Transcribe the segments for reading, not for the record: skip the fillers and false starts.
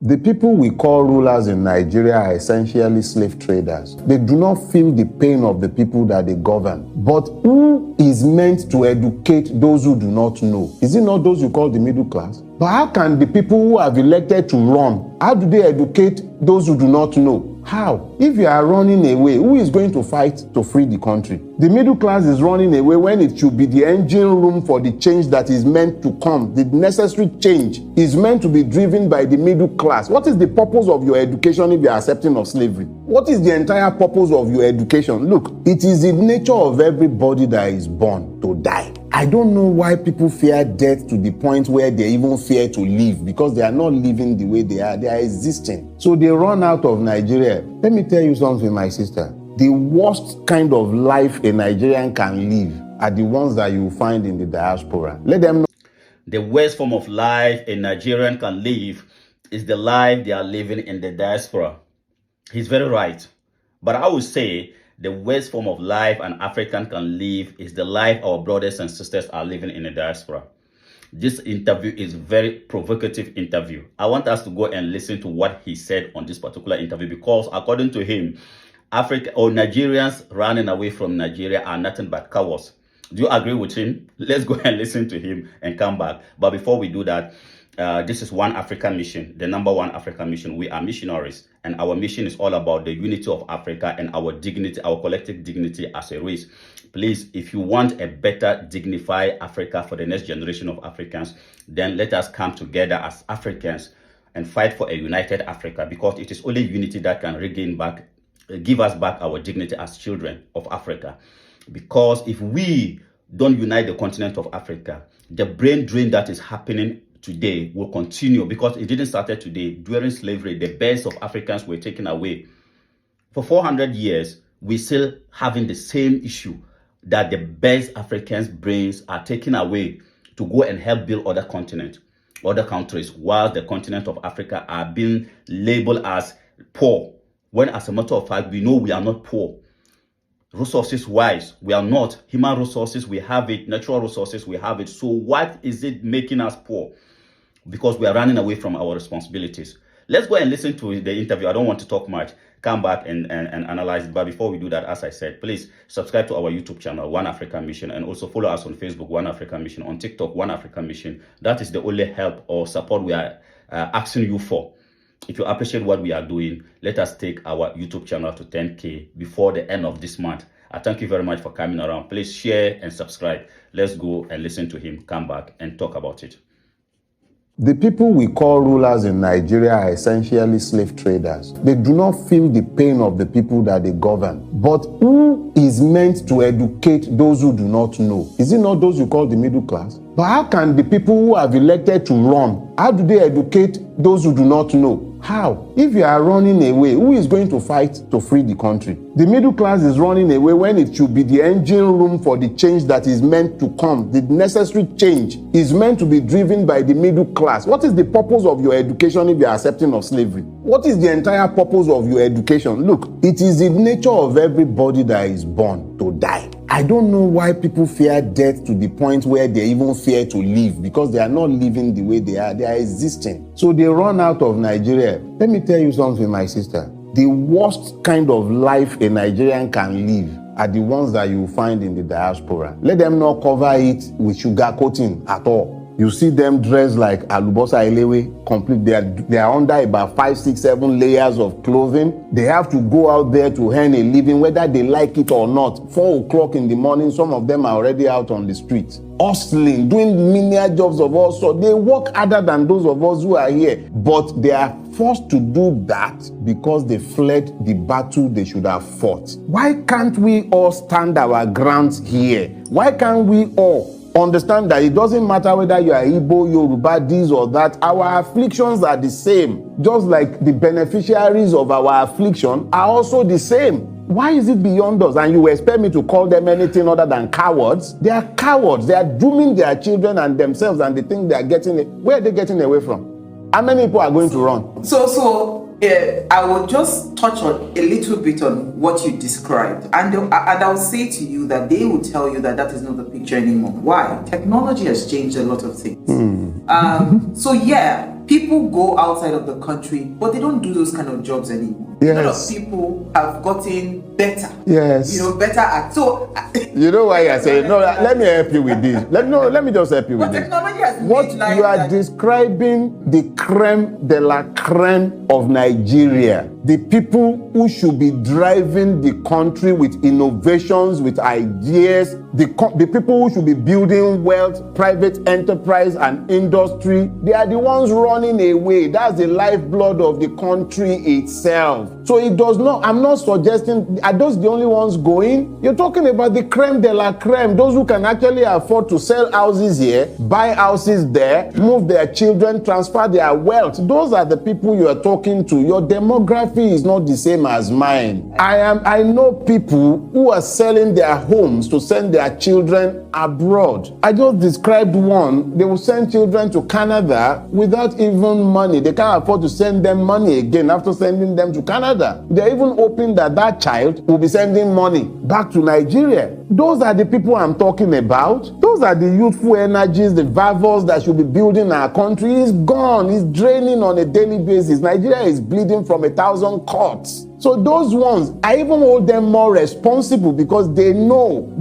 The people we call rulers in Nigeria are essentially slave traders. They do not feel the pain of the people that they govern. But who is meant to educate those who do not know? Is it not those you call the middle class? But how can the people who have elected to run, how do they educate those who do not know? How? If you are running away, who is going to fight to free the country? The middle class is running away when it should be the engine room for the change that is meant to come. The necessary change is meant to be driven by the middle class. What is the purpose of your education if you are accepting of slavery? What is the entire purpose of your education? Look, it is the nature of everybody that is born to die. I don't know why people fear death to the point where they even fear to live, because they are not living the way they are existing. So they run out of Nigeria. Let me tell you something, my sister. The worst kind of life a Nigerian can live are the ones that you find in the diaspora. Let them know. The worst form of life a Nigerian can live is the life they are living in the diaspora. He's very right. But I would say the worst form of life an African can live is the life our brothers and sisters are living in the diaspora. This interview is very provocative interview. I want us to go and listen to what he said on this particular interview, because according to him, Africa or Nigerians running away from Nigeria are nothing but cowards. Do you agree with him? Let's go and listen to him and come back. But before we do that, this is One African Mission, the #1 African mission. We are missionaries, and our mission is all about the unity of Africa and our dignity, our collective dignity as a race. Please, if you want a better, dignified Africa for the next generation of Africans, then let us come together as Africans and fight for a united Africa, because it is only unity that can give us back our dignity as children of Africa. Because if we don't unite the continent of Africa, the brain drain that is happening today will continue, because it didn't start today. During slavery, the best of Africans were taken away. For 400 years, we're still having the same issue, that the best Africans' brains are taken away to go and help build other continents, other countries, while the continent of Africa are being labeled as poor, when as a matter of fact, we know we are not poor. Resources wise, we are not. Human resources, we have it. Natural resources, we have it. So what is it making us poor? Because we are running away from our responsibilities. Let's go and listen to the interview. I don't want to talk much. Come back and analyze it. But before we do that, as I said, please subscribe to our YouTube channel, One African Mission, and also follow us on Facebook, One African Mission, on TikTok, One African Mission. That is the only help or support we are asking you for. If you appreciate what we are doing, let us take our YouTube channel to 10K before the end of this month. I thank you very much for coming around. Please share and subscribe. Let's go and listen to him, come back and talk about it. The people we call rulers in Nigeria are essentially slave traders. They do not feel the pain of the people that they govern. But who is meant to educate those who do not know? Is it not those you call the middle class? But how can the people who have elected to run, how do they educate those who do not know? How? If you are running away, who is going to fight to free the country? The middle class is running away when it should be the engine room for the change that is meant to come. The necessary change is meant to be driven by the middle class. What is the purpose of your education if you are accepting of slavery? What is the entire purpose of your education? Look, it is the nature of everybody that is born to die. I don't know why people fear death to the point where they even fear to live, because they are not living the way they are existing. So they run out of Nigeria. Let me tell you something, my sister. The worst kind of life a Nigerian can live are the ones that you find in the diaspora. Let them not cover it with sugar coating at all. You see them dressed like Alubosa Elewe, complete. They are under about 5, 6, 7 layers of clothing. They have to go out there to earn a living, whether they like it or not. 4 o'clock in the morning, some of them are already out on the streets, hustling, doing menial jobs of all sorts. They work harder than those of us who are here, but they are forced to do that because they fled the battle they should have fought. Why can't we all stand our grounds here? Why can't we all understand that it doesn't matter whether you are Igbo, Yoruba, this or that? Our afflictions are the same. Just like the beneficiaries of our affliction are also the same. Why is it beyond us? And you expect me to call them anything other than cowards? They are cowards. They are dooming their children and themselves, and they think they are where are they getting away from? How many people are going to run? I will just touch on a little bit on what you described, and I'll say to you that they will tell you that that is not the picture anymore. Why? Technology has changed a lot of things. So yeah, people go outside of the country, but they don't do those kind of jobs anymore. Yes. A lot of people have gotten better. Yes. Better at so. You know why you're saying no? Let me help you with this. Let me just help you with this. Technology has What made life you are that- describing the creme de la creme of Nigeria, the people who should be driving the country with innovations, with ideas, the people who should be building wealth, private enterprise and industry, they are the ones running away. That's the lifeblood of the country itself. So it does not, I'm not suggesting, are those the only ones going? You're talking about the creme de la creme, those who can actually afford to sell houses here, buy houses there, move their children, transfer their wealth. Those are the people you are talking to. Your demography is not the same as mine. I know people who are selling their homes to send their children abroad. I just described one. They will send children to Canada without even money. They can't afford to send them money again after sending them to Canada. They're even hoping that that child will be sending money back to Nigeria. Those are the people I'm talking about. Those are the youthful energies, the valves that should be building our country. It's gone. It's draining on a daily basis. Nigeria is bleeding from 1,000 cuts. So those ones, I even hold them more responsible because they know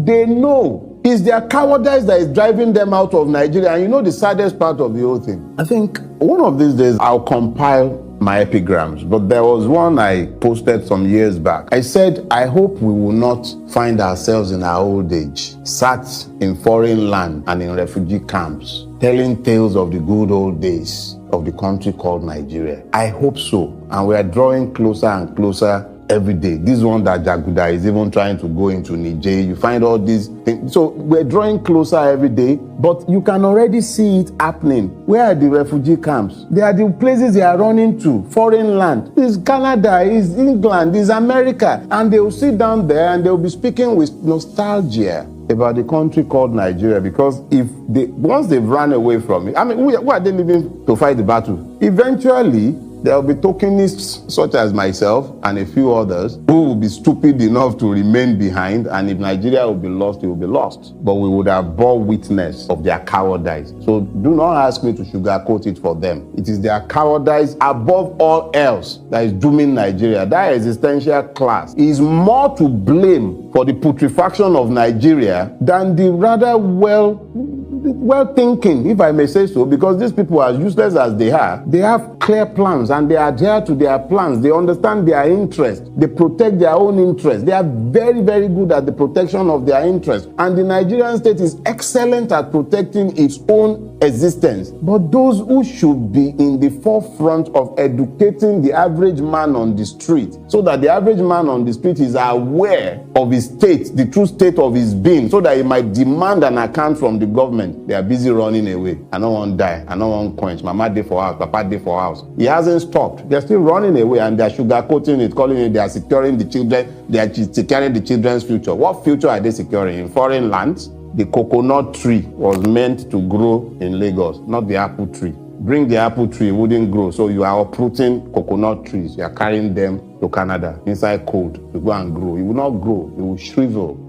it's their cowardice that is driving them out of Nigeria. And you know the saddest part of the whole thing? I think one of these days I'll compile my epigrams, but there was one I posted some years back. I said, I hope we will not find ourselves in our old age, sat in foreign land and in refugee camps, telling tales of the good old days of the country called Nigeria. I hope so. And we are drawing closer and closer every day. This one that Jaguda is even trying to go into Niger. You find all these things. So we're drawing closer every day, but you can already see it happening. Where are the refugee camps? They are the places they are running to, foreign land. It's Canada, it's England, it's America. And they will sit down there and they will be speaking with nostalgia about the country called Nigeria, because once they've run away from it, I mean, who are they leaving to fight the battle? Eventually, there will be tokenists such as myself and a few others who will be stupid enough to remain behind, and if Nigeria will be lost, it will be lost. But we would have bore witness of their cowardice. So do not ask me to sugarcoat it for them. It is their cowardice above all else that is dooming Nigeria. That existential class is more to blame for the putrefaction of Nigeria than the rather well thinking, if I may say so, because these people, as useless as they are, they have clear plans and they adhere to their plans. They understand their interests. They protect their own interests. They are very, very good at the protection of their interests. And the Nigerian state is excellent at protecting its own existence. But those who should be in the forefront of educating the average man on the street, so that the average man on the street is aware of his state, the true state of his being, so that he might demand an account from the government, they are busy running away. I don't want to die. I don't want quench. Mama day for house, Papa day for house. He hasn't stopped. They're still running away and they're sugarcoating it, calling it they are securing the children, they are securing the children's future. What future are they securing? In foreign lands? The coconut tree was meant to grow in Lagos, not the apple tree. Bring the apple tree, it wouldn't grow. So you are uprooting coconut trees. You are carrying them to Canada, inside cold, to go and grow. It will not grow. It will shrivel.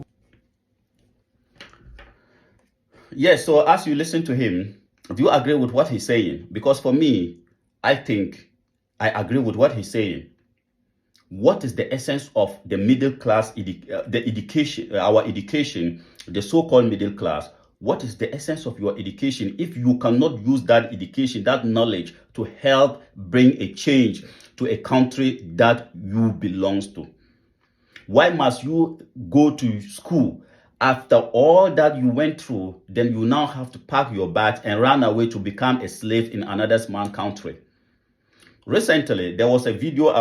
Yes, so as you listen to him, do you agree with what he's saying? Because for me, I think I agree with what he's saying. What is the essence of the middle class, the education, our education, the so-called middle class? What is the essence of your education if you cannot use that education, that knowledge to help bring a change to a country that you belongs to? Why must you go to school? After all that you went through, then you now have to pack your bags and run away to become a slave in another man's country. Recently, there was a video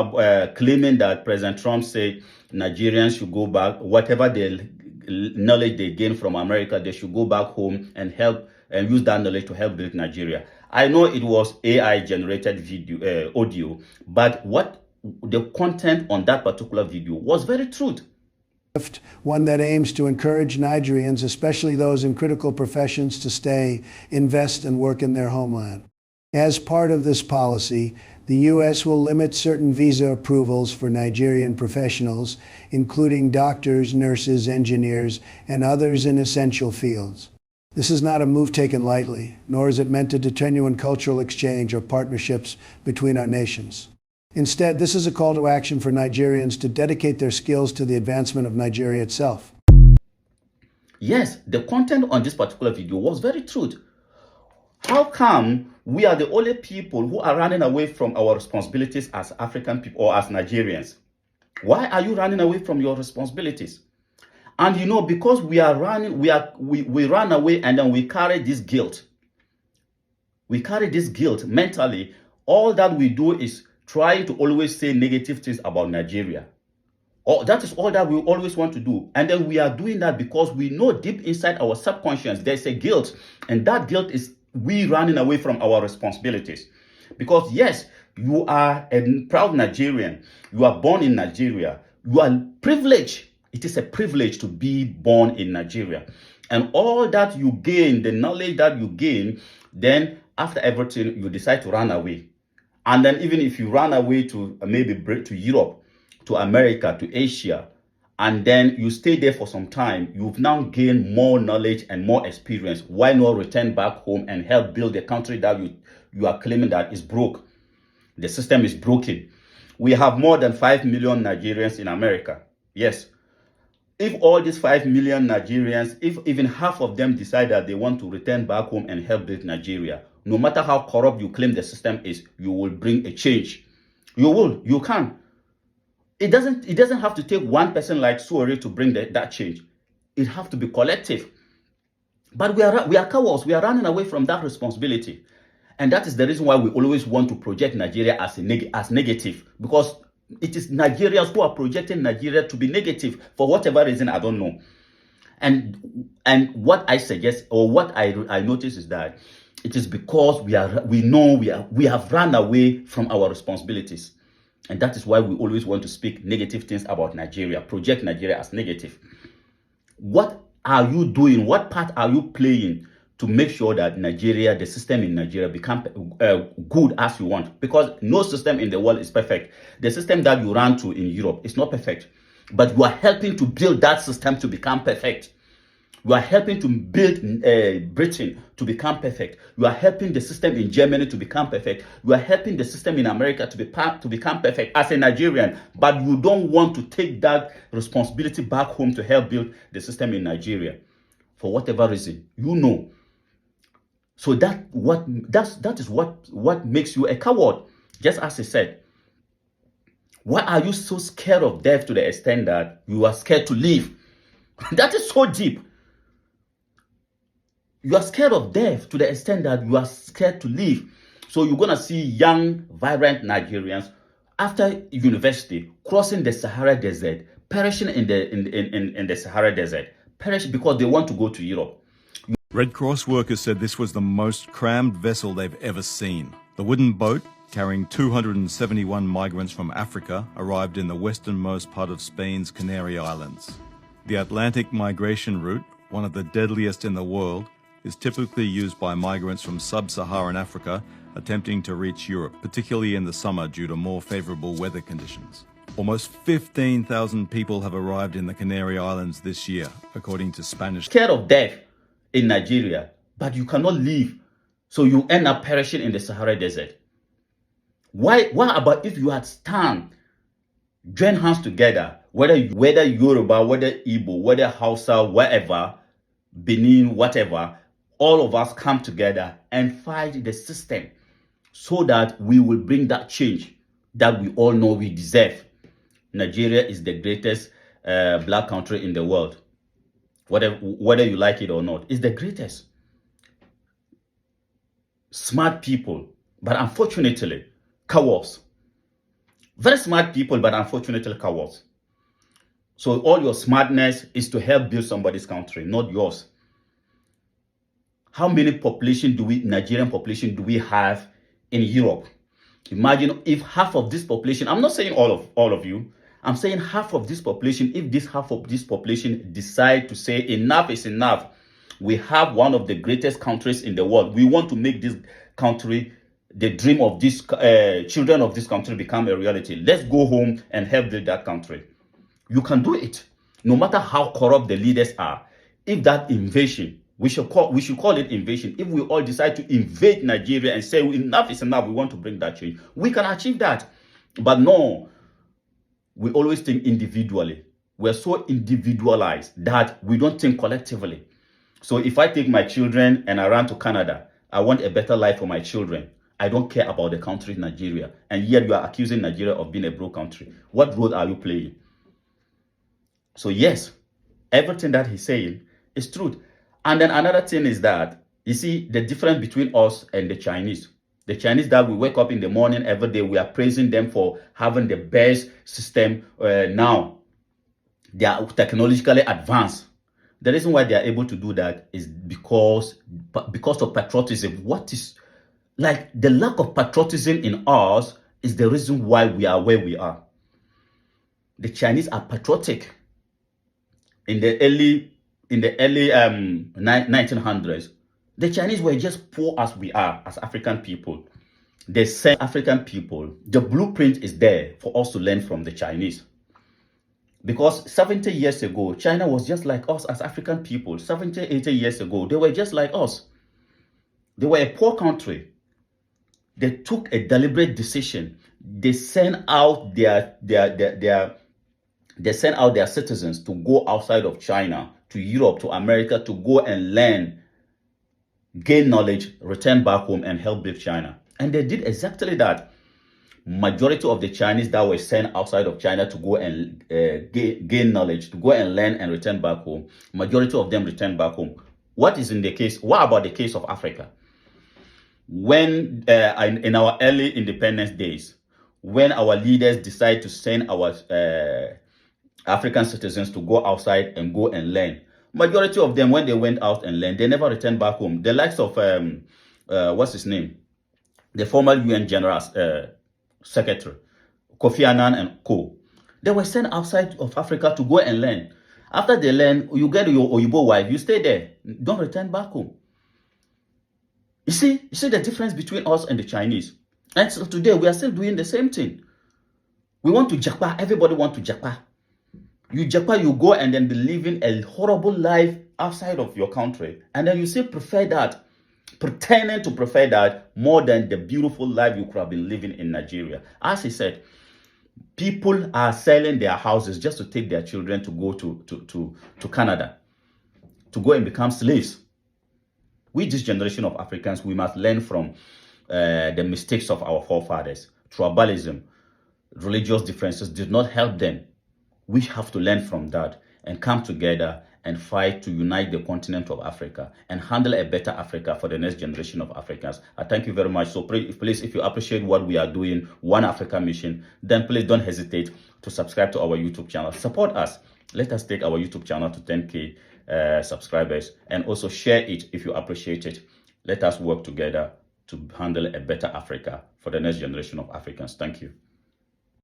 claiming that President Trump said Nigerians should go back, whatever the knowledge they gain from America, they should go back home and help and use that knowledge to help build Nigeria. I know it was AI generated video, audio, but what the content on that particular video was very true. One that aims to encourage Nigerians, especially those in critical professions, to stay, invest, and work in their homeland. As part of this policy, the U.S. will limit certain visa approvals for Nigerian professionals, including doctors, nurses, engineers, and others in essential fields. This is not a move taken lightly, nor is it meant to deter genuine cultural exchange or partnerships between our nations. Instead, this is a call to action for Nigerians to dedicate their skills to the advancement of Nigeria itself. Yes, the content on this particular video was very true. How come we are the only people who are running away from our responsibilities as African people or as Nigerians? Why are you running away from your responsibilities? And you know, because we are running, we run away and then we carry this guilt. We carry this guilt mentally. All that we do is trying to always say negative things about Nigeria. That is all that we always want to do. And then we are doing that because we know deep inside our subconscious there's a guilt. And that guilt is we running away from our responsibilities. Because yes, you are a proud Nigerian. You are born in Nigeria. You are privileged. It is a privilege to be born in Nigeria. And all that you gain, the knowledge that you gain, then after everything, you decide to run away. And then even if you run away to maybe to Europe, to America, to Asia, and then you stay there for some time, you've now gained more knowledge and more experience. Why not return back home and help build the country that you are claiming that is broke? The system is broken. We have more than 5 million Nigerians in America. Yes. If all these 5 million Nigerians, if even half of them decide that they want to return back home and help build Nigeria, no matter how corrupt you claim the system is, you will bring a change. You will. You can. It doesn't have to take one person like Suore to bring that change. It has to be collective. But we are cowards. We are running away from that responsibility. And that is the reason why we always want to project Nigeria as negative. Because it is Nigerians who are projecting Nigeria to be negative for whatever reason, I don't know. And what I suggest or what I notice is that it is because we have run away from our responsibilities. And that is why we always want to speak negative things about Nigeria, project Nigeria as negative. What are you doing? What part are you playing to make sure that Nigeria, the system in Nigeria, become good as you want? Because no system in the world is perfect. The system that you run to in Europe is not perfect. But you are helping to build that system to become perfect. You are helping to build Britain to become perfect. You are helping the system in Germany to become perfect. You are helping the system in America to become perfect as a Nigerian. But you don't want to take that responsibility back home to help build the system in Nigeria. For whatever reason, you know. So that is what makes you a coward. Just as I said. Why are you so scared of death to the extent that you are scared to live? That is so deep. You are scared of death to the extent that you are scared to live. So you're going to see young, vibrant Nigerians after university crossing the Sahara Desert, perishing in the Sahara Desert, perish because they want to go to Europe. Red Cross workers said this was the most crammed vessel they've ever seen. The wooden boat, carrying 271 migrants from Africa, arrived in the westernmost part of Spain's Canary Islands. The Atlantic migration route, one of the deadliest in the world, is typically used by migrants from sub-Saharan Africa attempting to reach Europe, particularly in the summer due to more favorable weather conditions. Almost 15,000 people have arrived in the Canary Islands this year, according to Spanish. Scared of death in Nigeria, but you cannot leave, so you end up perishing in the Sahara Desert. Why about if you had join hands together, whether Yoruba, whether Igbo, whether Hausa, wherever, Benin, whatever, all of us come together and fight the system so that we will bring that change that we all know we deserve. Nigeria is the greatest black country in the world. Whether you like it or not, it's the greatest. Smart people, but unfortunately, cowards. Very smart people, but unfortunately cowards. So all your smartness is to help build somebody's country, not yours. How many Nigerian population do we have in Europe? Imagine if half of this population, I'm not saying all of you, I'm saying half of this population, if this half of this population decide to say enough is enough, we have one of the greatest countries in the world. We want to make this country, the dream of these children of this country become a reality. Let's go home and help build that country. You can do it. No matter how corrupt the leaders are, if that invasion We should call it invasion. If we all decide to invade Nigeria and say enough is enough, we want to bring that change, we can achieve that. But no, we always think individually. We're so individualized that we don't think collectively. So if I take my children and I run to Canada, I want a better life for my children. I don't care about the country Nigeria. And yet you are accusing Nigeria of being a broke country. What role are you playing? So yes, everything that he's saying is truth. And then another thing is that, you see, the difference between us and the Chinese. The Chinese that we wake up in the morning every day, we are praising them for having the best system now. They are technologically advanced. The reason why they are able to do that is because of patriotism. What is, like, the lack of patriotism in us is the reason why we are where we are. The Chinese are patriotic. In the early 1900s, the Chinese were just poor as we are as African people. They sent African people. The blueprint is there for us to learn from the Chinese. Because 70 years ago, China was just like us as African people. 70, 80 years ago, they were just like us. They were a poor country. They took a deliberate decision. They sent out their citizens to go outside of China, to Europe, to America, to go and learn, gain knowledge, return back home and help build China. And they did exactly that. Majority of the Chinese that were sent outside of China to go and gain knowledge, to go and learn and return back home, majority of them returned back home. What about the case of Africa? When in our early independence days, when our leaders decide to send our African citizens to go outside and go and learn, majority of them, when they went out and learned, they never returned back home. The likes of what's his name, the former UN General Secretary Kofi Annan and co, they were sent outside of Africa to go and learn. After they learn, you get your Oyibo wife, you stay there, don't return back home. You see the difference between us and the Chinese. And so today we are still doing the same thing. We want to Japa. Everybody want to Japa. You Japa, you go and then be living a horrible life outside of your country, and then you still prefer that, pretending to prefer that more than the beautiful life you could have been living in Nigeria. As he said, people are selling their houses just to take their children to go to Canada, to go and become slaves. We, this generation of Africans, we must learn from the mistakes of our forefathers. Tribalism, religious differences did not help them. We have to learn from that and come together and fight to unite the continent of Africa and handle a better Africa for the next generation of Africans. I thank you very much. So please, if you appreciate what we are doing, One Africa Mission, then please don't hesitate to subscribe to our YouTube channel. Support us. Let us take our YouTube channel to 10K subscribers, and also share it if you appreciate it. Let us work together to handle a better Africa for the next generation of Africans. Thank you.